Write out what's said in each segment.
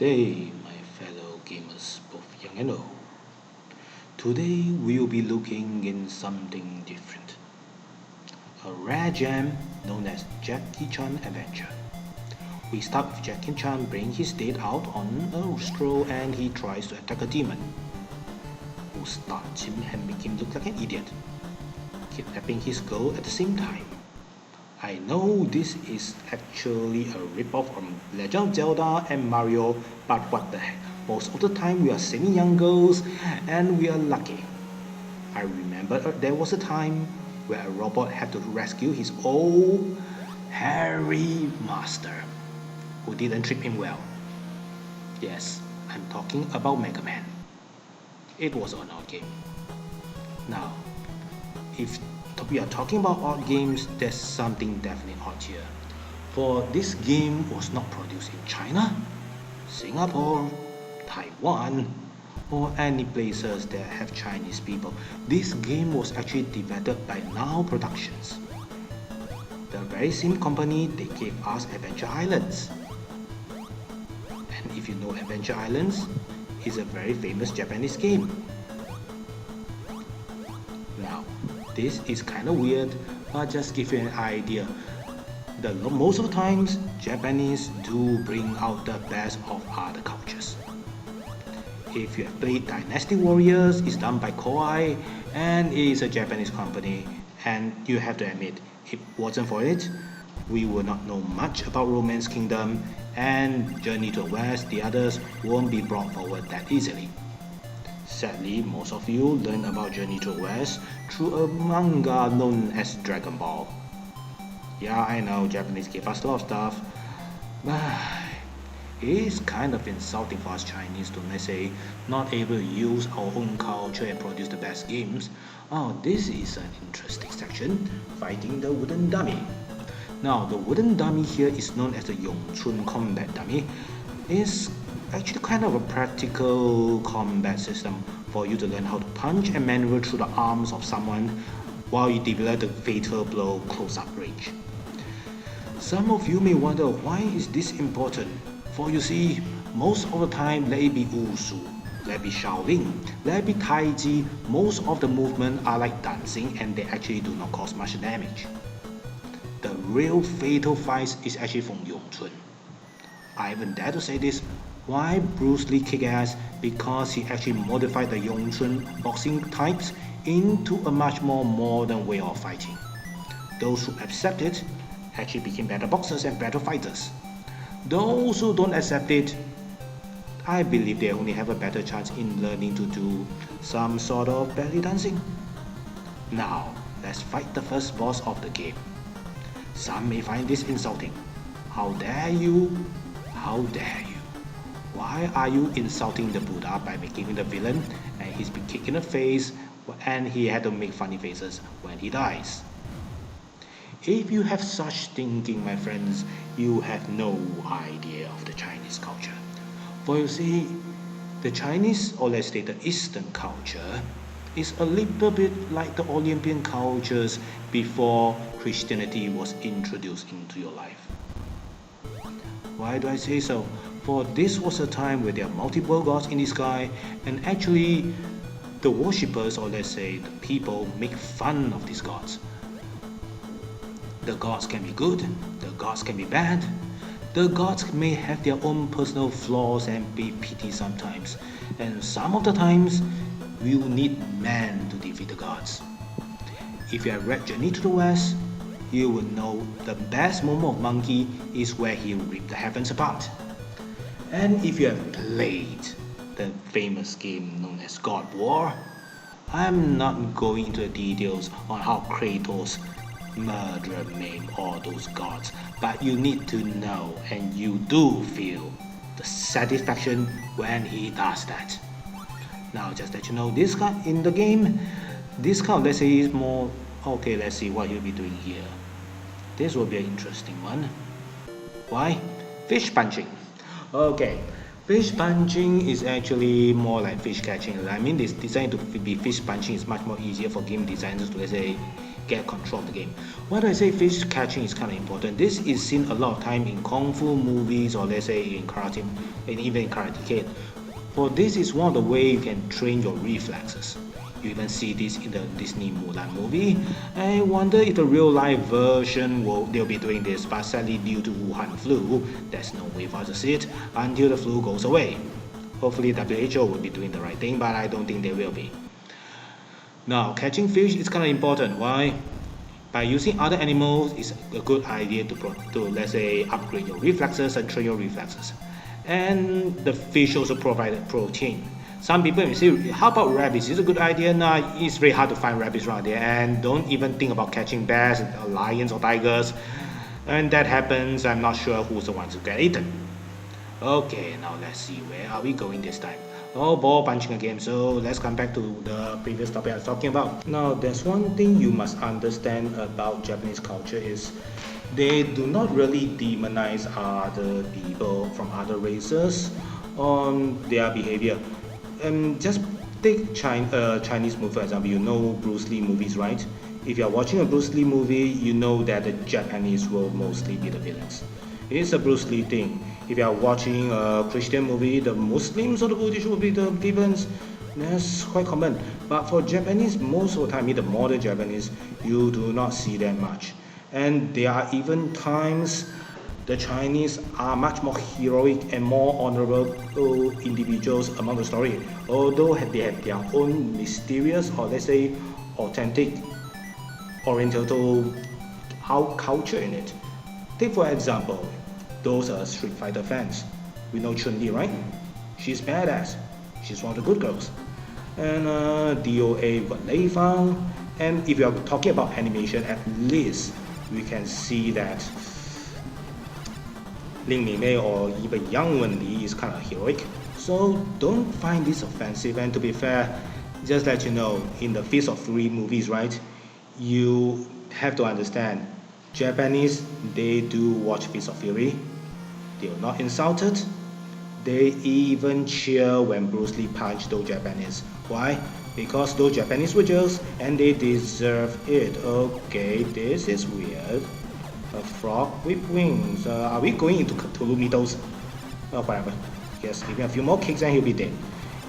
day, my fellow gamers, both young and old. Today we'll be looking in something different. A rare gem known as Jacky Chan Avenger. We start with Jacky Chan bringing his date out on a stroll and he tries to attack a demon, who stuns him and makes him look like an idiot, kidnapping his girl at the same time. I know this is actually a rip-off from Legend of Zelda and Mario, but what the heck, most of the time we are saving young girls and we are lucky. I remember there was a time where a robot had to rescue his old hairy master, who didn't treat him well. Yes, I'm talking about Mega Man. It was an odd game. Now, if we are talking about odd games, there's something definitely odd here. For this game was not produced in China, Singapore, Taiwan, or any places that have Chinese people. This game was actually developed by Now Productions. The very same company they gave us Avenger Islands. And if you know Avenger Islands, it's a very famous Japanese game. Now, this is kind of weird, but just give you an idea. Most of the times, Japanese do bring out the best of other cultures. If you have played Dynasty Warriors, it's done by Koei, and it is a Japanese company. And you have to admit, if it wasn't for it, we would not know much about Romance Kingdom, and Journey to the West, the others won't be brought forward that easily. Sadly, most of you learn about Journey to the West through a manga known as Dragon Ball. Yeah, I know Japanese give us a lot of stuff, but it is kind of insulting for us Chinese to, let's say, not able to use our own culture and produce the best games. Oh, this is an interesting section, fighting the wooden dummy. Now, the wooden dummy here is known as the Yongchun combat dummy. It's actually kind of a practical combat system for you to learn how to punch and maneuver through the arms of someone while you develop the fatal blow close-up range. Some of you may wonder, why is this important? For you see, most of the time, let it be Wushu, let it be Shaolin, let it be Tai Chi, most of the movements are like dancing and they actually do not cause much damage. The real fatal fight is actually from Yongchun. I even dare to say this, why Bruce Lee kick ass? Because he actually modified the Yongchun boxing types into a much more modern way of fighting. Those who accept it actually became better boxers and better fighters. Those who don't accept it, I believe they only have a better chance in learning to do some sort of belly dancing. Now, let's fight the first boss of the game. Some may find this insulting. How dare you? How dare you? Why are you insulting the Buddha by making him the villain and he's been kicked in the face and he had to make funny faces when he dies? If you have such thinking, my friends, you have no idea of the Chinese culture. For you see, the Chinese, or let's say the Eastern culture, is a little bit like the Olympian cultures before Christianity was introduced into your life. Why do I say so? For this was a time where there are multiple gods in the sky, and actually the worshippers, or let's say the people, make fun of these gods. The gods can be good, the gods can be bad, the gods may have their own personal flaws and be pity sometimes, and some of the times we will need man to defeat the gods. If you have read Journey to the West, you will know the best moment of Monkey is where he ripped the heavens apart. And if you have played the famous game known as God War, I'm not going into the details on how Kratos murder maim all those gods, but you need to know and you do feel the satisfaction when he does that. Now just let you know, this guy in the game, this card, let's say, is more, okay, let's see what he'll be doing here. This will be an interesting one. Why? Fish punching. Okay, Fish punching is actually more like fish catching. I mean, this designed to be fish punching is much more easier for game designers to, let's say, get control of the game. Why do I say fish catching is kind of important? This is seen a lot of time in kung fu movies, or let's say in karate, and even in Karate Kid. For this is one of the way you can train your reflexes. You even see this in the Disney Mulan movie. I wonder if the real life version they'll be doing this, but sadly due to Wuhan flu, there's no way for us to see it until the flu goes away. Hopefully WHO will be doing the right thing, but I don't think they will be. Now, catching fish is kind of important. Why? By using other animals is a good idea to let's say upgrade your reflexes and train your reflexes. And the fish also provided protein. Some people may say, how about rabbits? Is it a good idea? No, it's very hard to find rabbits around there. And don't even think about catching bears, or lions, or tigers. And that happens, I'm not sure who's the ones who get eaten. Okay, now let's see, where are we going this time? Oh, ball punching again. So let's come back to the previous topic I was talking about. Now, there's one thing you must understand about Japanese culture is they do not really demonize other people from other races on their behavior. Just take Chinese movie for example. You know Bruce Lee movies, right? If you are watching a Bruce Lee movie, you know that the Japanese will mostly be the villains. It's a Bruce Lee thing. If you are watching a Christian movie, the Muslims or the Buddhists will be the villains. That's quite common. But for Japanese, most of the time, in the modern Japanese, you do not see that much. And there are even times the Chinese are much more heroic and more honorable individuals among the story, although they have their own mysterious or let's say authentic oriental culture in it. Take for example, those are Street Fighter fans. We know Chun-Li, right? She's badass. She's one of the good girls. And DOA what they found. And if you are talking about animation, at least we can see that Ling Mei or even Yang Wenli is kind of heroic. So don't find this offensive. And to be fair, just let you know, in the Fist of Fury movies, right? You have to understand, Japanese, they do watch Fist of Fury. They are not insulted. They even cheer when Bruce Lee punched those Japanese. Why? Because those Japanese were just and they deserve it. Okay, this is weird. A frog with wings. Are we going into Cthulhu mythos? Oh, whatever. Yes, give him a few more kicks and he'll be dead.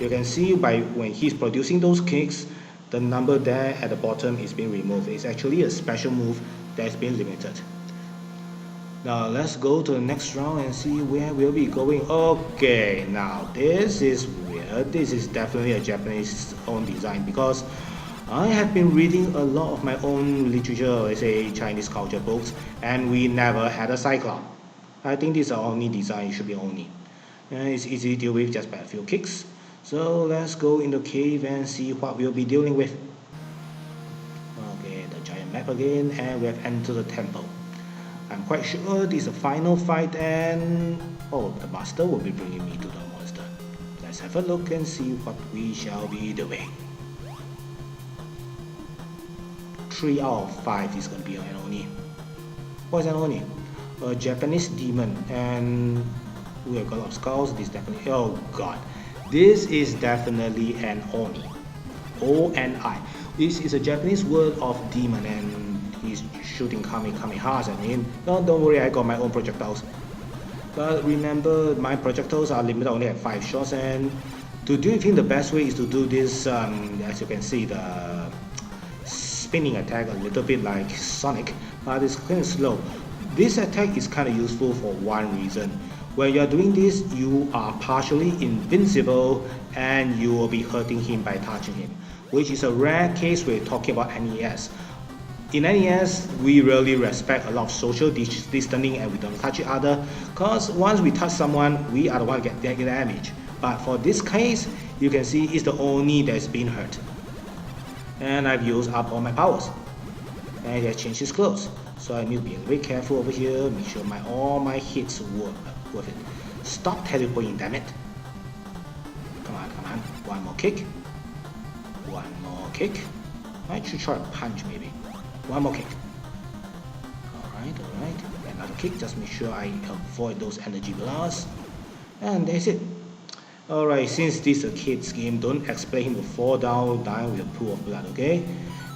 You can see by when he's producing those kicks, the number there at the bottom is being removed. It's actually a special move that's been limited. Now let's go to the next round and see where we'll be going. Okay, now this is weird. This is definitely a Japanese own design because I have been reading a lot of my own literature, let's say Chinese culture books, and we never had a cyclops. I think this is our only design, it should be only. It's easy to deal with just by a few kicks. So let's go in the cave and see what we'll be dealing with. Okay, the giant map again, and we have entered the temple. I'm quite sure this is the final fight and the master will be bringing me to the monster. Let's have a look and see what we shall be doing. 3 out of 5 is going to be an Oni. What is an Oni? A Japanese demon, and we have got a lot of skulls. This definitely, oh god, this is definitely an Oni. O-N-I. This is a Japanese word of demon, and he's shooting kamikazes at me. No, don't worry, I got my own projectiles. But remember, my projectiles are limited only at 5 shots, and to do it, the best way is to do this, as you can see, the spinning attack, a little bit like Sonic, but it's kind of slow. This attack is kind of useful for one reason. When you are doing this, you are partially invincible and you will be hurting him by touching him, which is a rare case when we're talking about NES. In NES, we really respect a lot of social distancing and we don't touch each other, because once we touch someone, we are the one that get damage. But for this case, you can see it's the only that's been hurt. And I've used up all my powers. And he has changed his clothes. So I need to be very careful over here, make sure all my hits work with it. Stop teleporting, damn it. Come on, come on. One more kick. One more kick. I should try to punch maybe. One more kick. Alright, alright. Another kick, just make sure I avoid those energy blasts. And that's it. Alright, since this is a kid's game, don't expect him to fall down, die with a pool of blood, okay?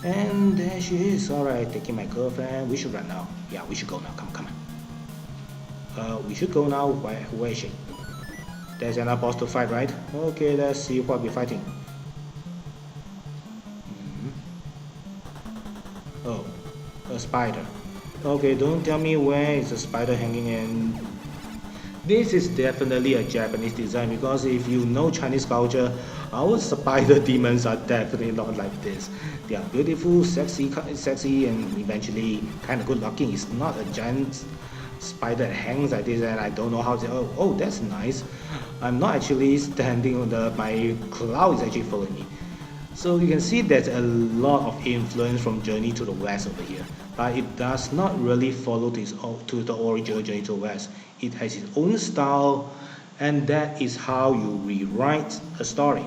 And there she is. Alright, taking my girlfriend. We should run now. Yeah, we should go now. Come on. We should go now. Where is she? There's another boss to fight, right? Okay, let's see what we're fighting. Oh, a spider. Okay, don't tell me where is the spider hanging in. This is definitely a Japanese design because if you know Chinese culture, our spider demons are definitely not like this. They are beautiful, sexy, and eventually kind of good looking. It's not a giant spider that hangs like this, and I don't know how to. Oh, that's nice. I'm not actually standing on my cloud is actually following me. So you can see there's a lot of influence from Journey to the West over here, but it does not really follow to the original Journey to the West. It has its own style, and that is how you rewrite a story.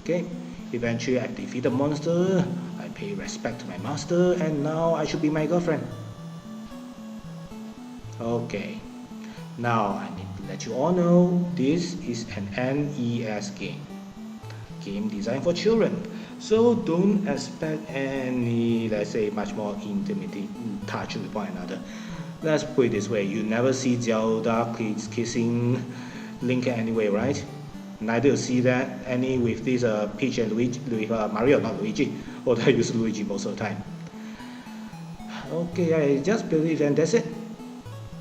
Okay, eventually I defeat the monster, I pay respect to my master, and now I should be my girlfriend. Okay, now I need to let you all know this is an NES game designed for children. So don't expect any, let's say, much more intimate touch with one another. Let's put it this way, you never see Zelda kissing Link anyway, right? Neither you see that any with this Peach and Luigi, with Mario, not Luigi, although I use Luigi most of the time. Okay, I just believe and that's it.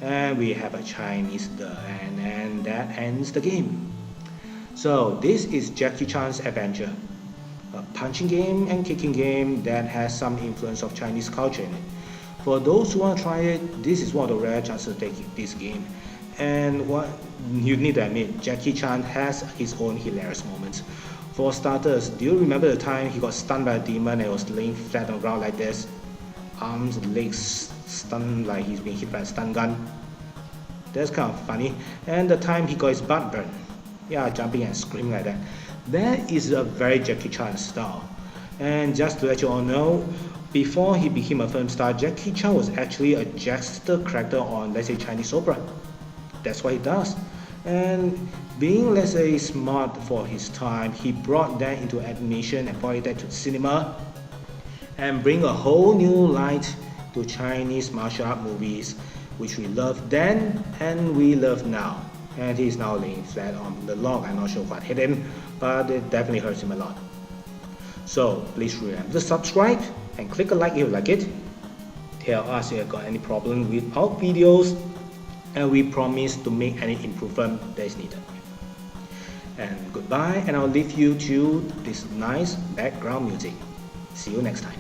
And we have a Chinese and that ends the game. So this is Jacky Chan's Avenger, a punching game and kicking game that has some influence of Chinese culture in it. For those who want to try it, this is one of the rare chances to take this game. And what you need to admit, Jacky Chan has his own hilarious moments. For starters, do you remember the time he got stunned by a demon and was laying flat on the ground like this? Arms, legs stunned like he's being hit by a stun gun. That's kind of funny. And the time he got his butt burned. Yeah, jumping and screaming like that. That is a very Jacky Chan style. And just to let you all know, before he became a film star, Jacky Chan was actually a jester character on, let's say, Chinese opera. That's what he does. And being, let's say, smart for his time, he brought that into animation and brought that to cinema and bring a whole new light to Chinese martial art movies, which we loved then and we love now. And he's now laying flat on the log. I'm not sure what hit him, but it definitely hurts him a lot. So please remember to subscribe and click a like if you like it. Tell us if you got any problem with our videos, and we promise to make any improvement that is needed. And goodbye, and I'll leave you to this nice background music. See you next time.